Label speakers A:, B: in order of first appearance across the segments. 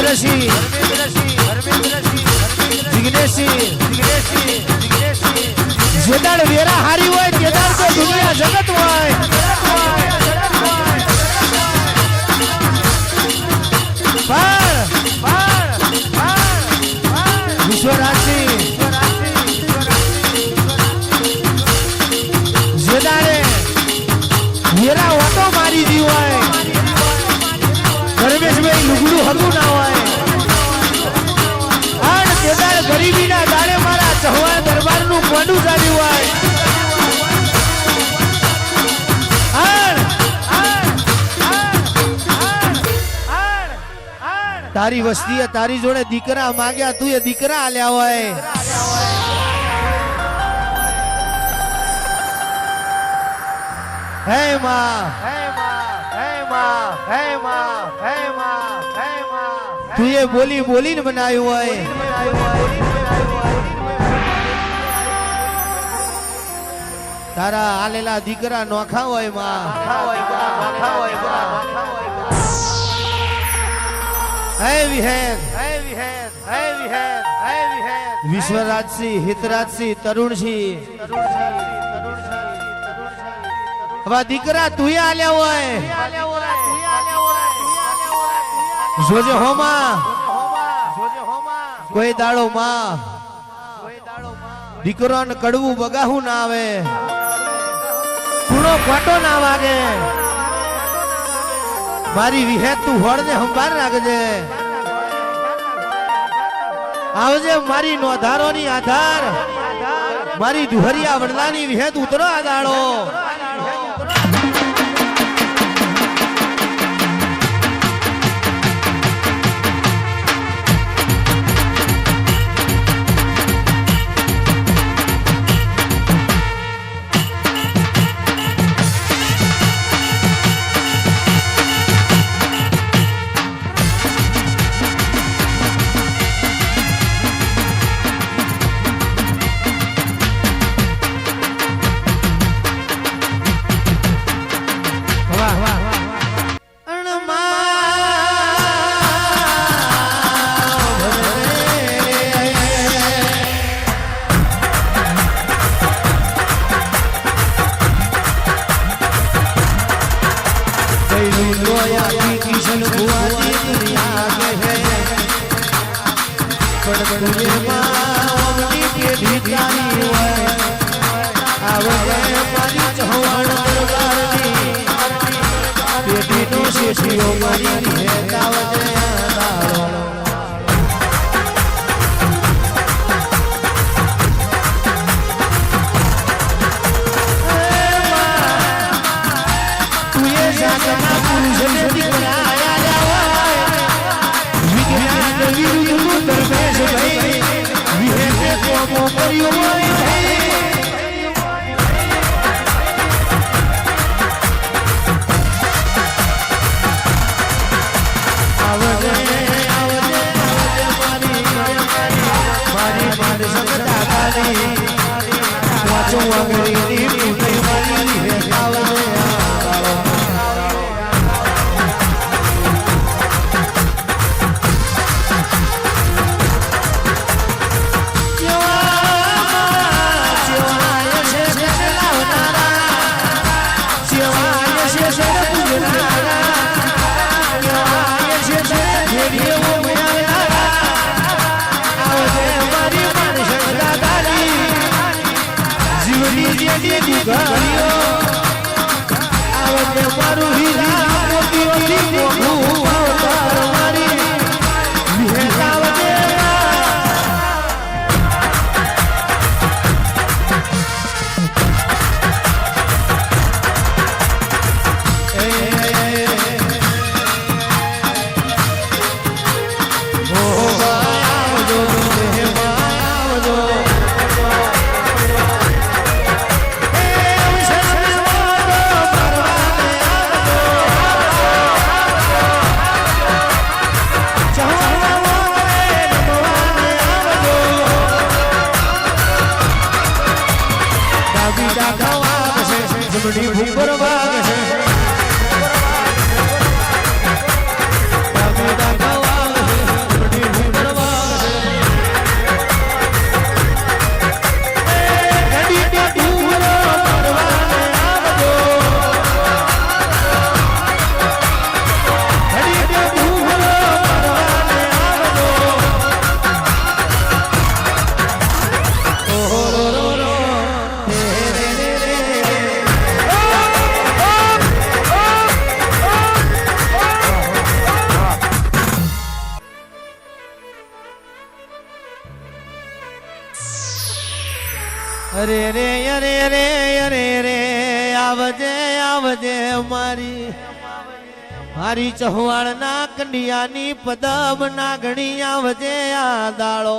A: ધર્મેન્દ્રસિંહ જેદાડ વેરા હારી હોય તેદાડ તો દુનિયા જગત હોય વિશ્વરાજસિંહ જેદાડે વેરા ઓટો મારી દી હોય ધર્મેશભાઈ લુગડું હતું ના હોય અને તેદાડ ગરીબીના દાડે મારા ચહવા દરબારનું કોંડું ચાલ્યું હોય તારી વસ્તીએ તારી જોડે દીકરા માંગ્યા તું એ દીકરા આલ્યા હોય હે માં તું એ બોલી બોલીને બનાવ્યું હોય તારા આલેલા દીકરા નોખા હોય માં વિશ્વરાજસિંહ હિતરાજસિંહ તરુણસિંહ હવે દીકરા તું આલ્યા હોય જોજે હોમાં કોઈ દાડો માં દીકરો ને કડવું બગાહું ના આવે કુણો ખોટો ના વાગે મારી વિહેત તું હોળ ને સંભાળ રાખજે આવજે મારી નોધારોની આધાર મારી દુહરિયા વડલાની વિહેત ઉતરો આદાળો જમણી ભૂપર વાગે છે ડાબી ડાબા વાગે છે અરે રે અરે રે અરે રે આવજે આવજે મારી મારી ચહવાળ ના કંડિયાની પદમ ના ઘણી આવજે આ દાળો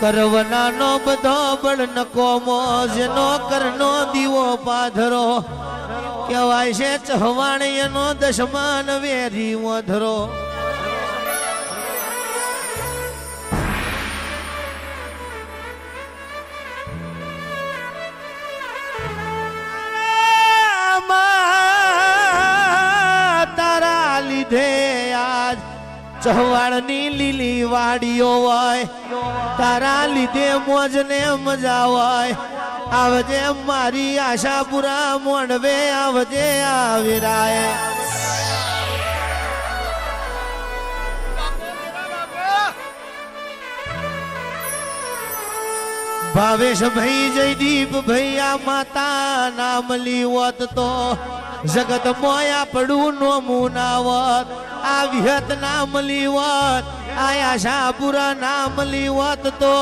A: કરવનાનો બધો બળ નકોમો જેનો કરનો દીવો પાધરો કહેવાય છે ચહવાણીયનો દશમાન વેરી વધરો તારા લીધે આજ ચહવાડની લીલી વાડીઓ હોય તારા લીધે મોજ ને મજા હોય આવજે મારી આશાપુરા મોણવે આવજે આવીરાય ભાવેશ ભાઈ જયદીપ ભૈયા માતા નામ લીવત તો જગત મોયા પડું નોમું નાવત આ વિહત નામ લીવત આ આશાપુરા નામ લીવત તો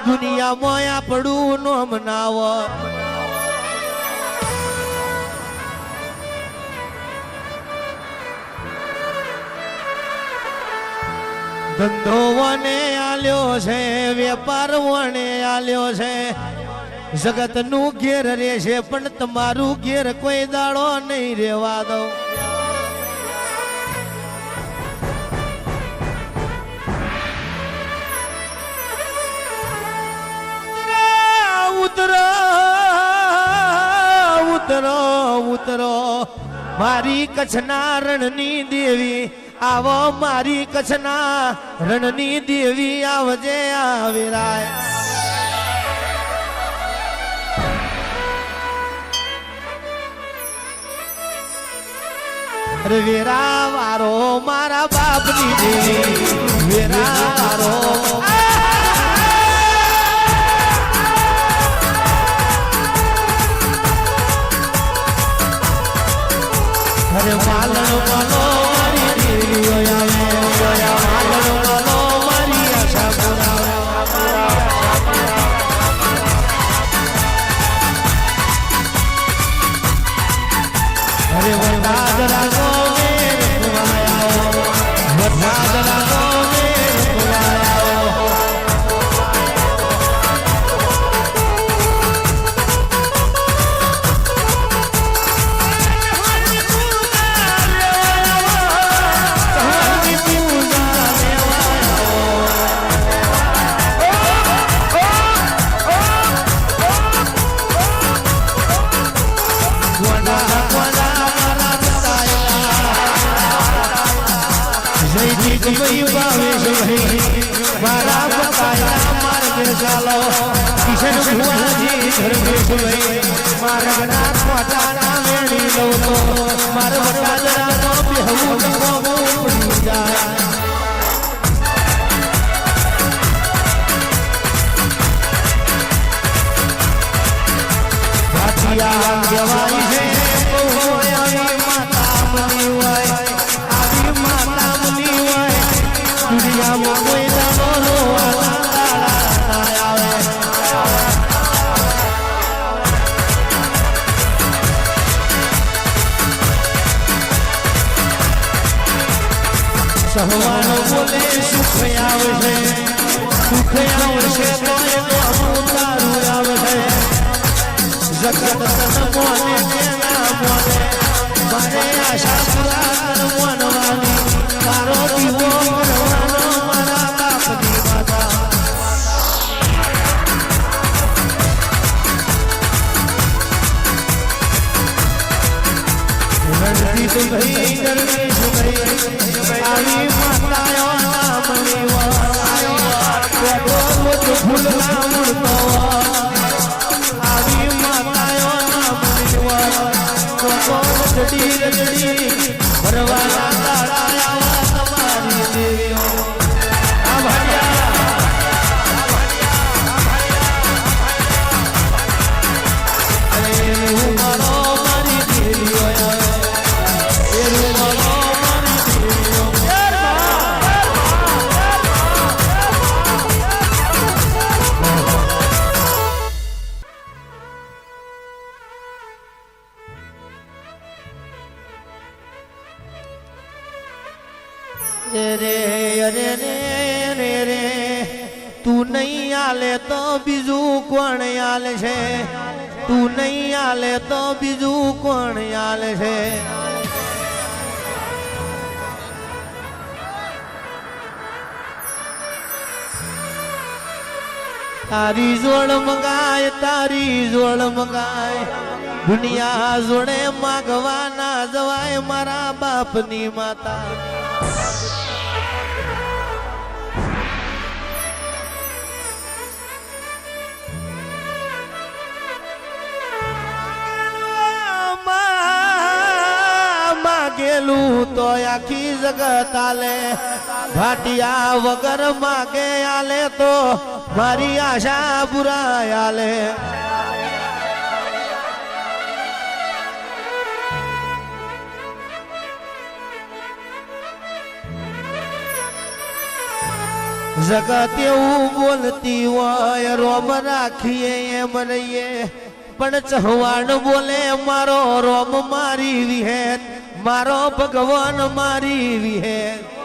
A: દુનિયા મોયા પડું નોમ નાવત ધંધો વને આલ્યો છે વેપાર વને આલ્યો છે જગત નું ઘેર રહેશે પણ તમારું ઘેર કોઈ દાડો નહીં રેવા દો ઉતરો ઉતરો ઉતરો મારી કચ્છના રણની દેવી આવો મારી કચ્છના રણની દેવી આવજે આવીરાય અરે વેરા વારો મારા બાપની દેવી વેરા વારો અરે માલણ માલો મારી દેવીઓ આવે માલણ માલો મારી આશા પુરાવે અરે વરદાદ રાગો વરદાદ રાગો મારા બતાયા માર્ગે ચાલો કિશન ભુવાજી ધર્મેશ ભાઈ માર્ગના કોટાના વેણી લો તો મારા વટાદરાનો બેહવું પડી જાય ભાતિયા કહેવાય છે માતા મની હોય આવી માતા મની હોય દુનિયામાં કોઈ દાડો રોવાના દાડા ના આવે સહવાનો બોલે સુખ આવશે સુખ આવશે તો એનું તારું આવશે જગત તન મોને દેના મોને મારે આશા પુરા મોનવાની તારો દીવો ભાઈ દરવેશ ભાઈ આવી માતાયો નામ લેવા ફૂલ ના મૂળતો આવી માતાયો નામ લેવા રજડી રજડી ભરવાના દાડા તમારી દેવીઓ આ ભાડિયા અરે હું મારો મારી દેવીઓ રે રે અરે રે રે રે તું નહીં આલે તો બીજું કોણ આલે છે તું નહીં આલે તો બીજું કોણ આલે છે તારી જોડ મંગાય દુનિયા જોડે માગવા ના જવાય મારા બાપની માતા માગેલું તો આખી જગત આલે ભાટિયા વગર માગે આલે તો મારી આશા બુરા આલે જગત એવું બોલતી હોય રોમ રાખીએ એમ રહીએ પણ ચહવાણ બોલે મારો રોમ મારી વિહેત મારો ભગવાન મારી વિહેત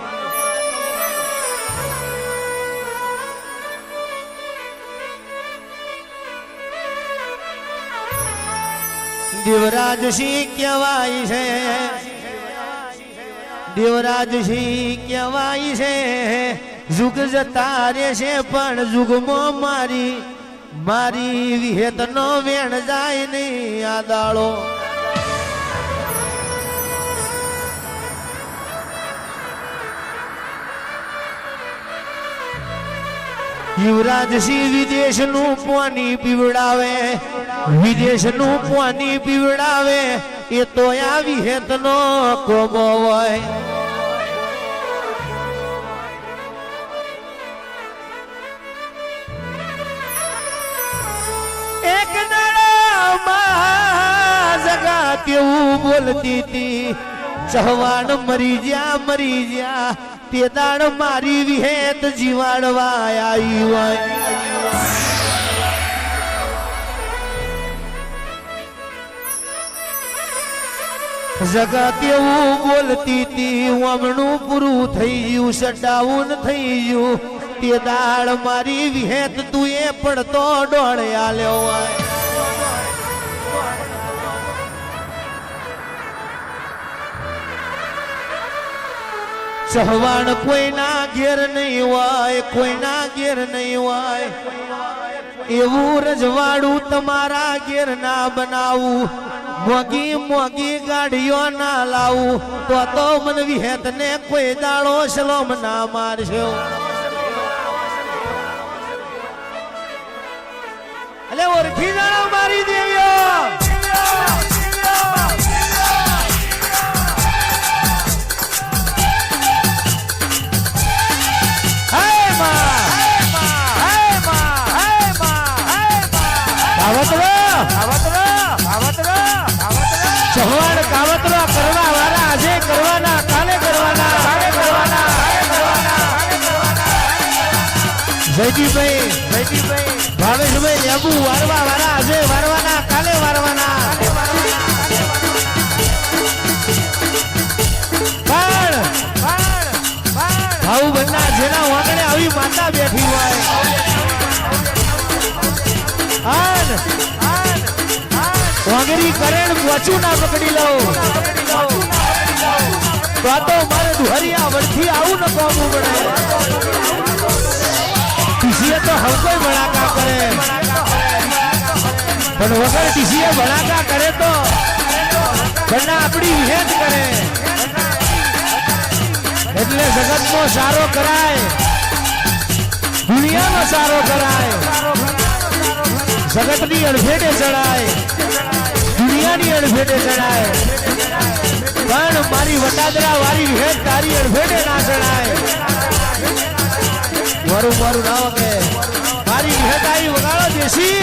A: દેવરાજસિંહ કહેવાય છે દેવરાજસિંહ કહેવાય છે જુગ જતા રહેશે પણ જુગમાં મારી વિહેત નો વેણ જાય નહીં આ દાળો યુવરાજસિંહ વિદેશનું પાણી પીવડાવે એ તો આ વિહેતનો કોમો હોય એક દાડામાં જગત એવું બોલતી હતી ચહવાણ મરી જ્યા તે દાડ મારી વિહેત જીવાડવા આવી હોય જગત એવું બોલતી હતી હમણું પૂરું થઈ ગયું શટડાઉન થઈ ગયું તે દાડ મારી વિહેત તું એ પડતો ડોળે આલ્યો હોય ચહવાણ કોઈના ઘેર નહીં હોય એવું રજવાડું તમારા ઘેર ના બનાવું મોગી ગાડીઓ ના લાવું તો મન વિહેત ને કોઈ દાડો સલોમ ના મારશો અલે ઓરખી દાડો મારી દેવ્યો ચહવાણ કાવતરો કરવા વાળા આજે કરવાના કાલે કરવાના જયજીભાઈ ભાવેશભાઈ લેબુ વારવા વાળા આજે વારવાના કાલે વારવાના ભાવ બન્ના જેના વાંગણે આવી માતા બેઠી હોય વાંગરી કરેણ વાચું ના પકડી લઉં તો મારે દુહરિયા વળથી આવું ન કોમું પડે ટીસીએ તો હવકોય ભણાકા કરે પણ વગર ટીસીએ ભણાકા કરે તો બન્ના આપણી વિહેત કરે એટલે જગતમાં સારો કરાય દુનિયામાં સારો કરાય જગતની અડફેટે ચડાય દુનિયાની અડફેટે ચડાય પણ મારી વટાદરા વારી વિહેત તારી અડફેટે ના ચડાય મારું ના વગે મારી વિહેત આવી વગાડો દેશી